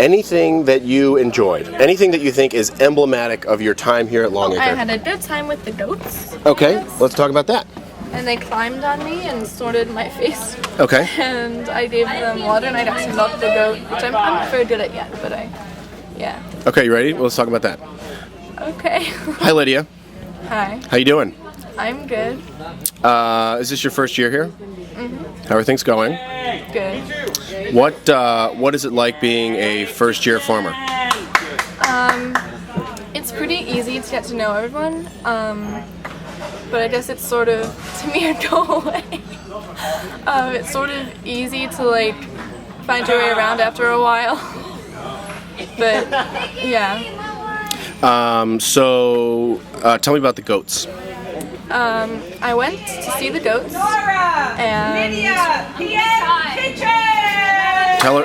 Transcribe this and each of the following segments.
anything that you enjoyed, anything that you think is emblematic of your time here at Longacre. I had a good time with the goats. Okay, let's talk about that. And they climbed on me and sorted my face. Okay. And I gave them water and I got to milk the goat, which I'm not very good at yet, but yeah. Okay, you ready? Well, let's talk about that. Okay. Hi, Lydia. Hi. How you doing? I'm good. Is this your first year here? Mm-hmm. How are things going? Good. What is it like being a first-year farmer? It's pretty easy to get to know everyone, but I guess it's sort of, to me, a go away. It's sort of easy to like find your way around after a while, but yeah. So tell me about the goats. I went to see the goats, and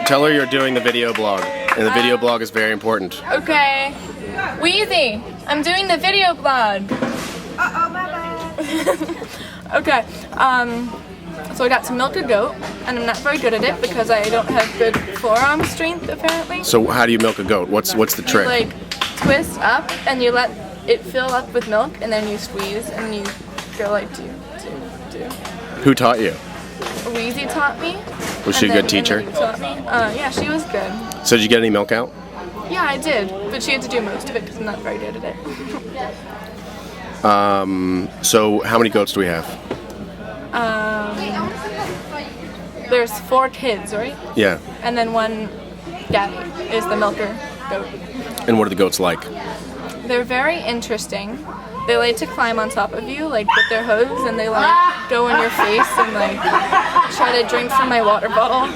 Tell her you're doing the video blog, and the video blog is very important. okay, Wheezy, I'm doing the video blog. Okay, so I got to milk a goat, and I'm not very good at it because I don't have good forearm strength apparently. So how do you milk a goat? What's the trick? You like twist up and you let it fill up with milk, and then you squeeze and you go like do. Who taught you? Wheezy taught me. Was she a good teacher? And then you taught me. Yeah, she was good. So did you get any milk out? Yeah, I did, but she had to do most of it because I'm not very good at it. So how many goats do we have? There's 4 kids, right? Yeah. And then one Gabby is the milker goat. And what are the goats like? They're very interesting. They like to climb on top of you, like with their hooves, and they like go in your face and like try to drink from my water bottle.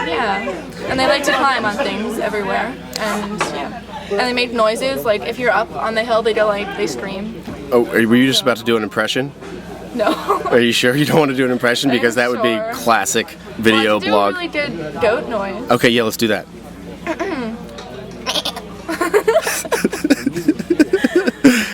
Yeah, and they like to climb on things everywhere, and yeah, and they make noises. Like if you're up on the hill, they go like they scream. Oh, were you just about to do an impression? No. Are you sure you don't want to do an impression? Because that would be sure. classic video blog. I do a really good goat noise. Okay, yeah, let's do that.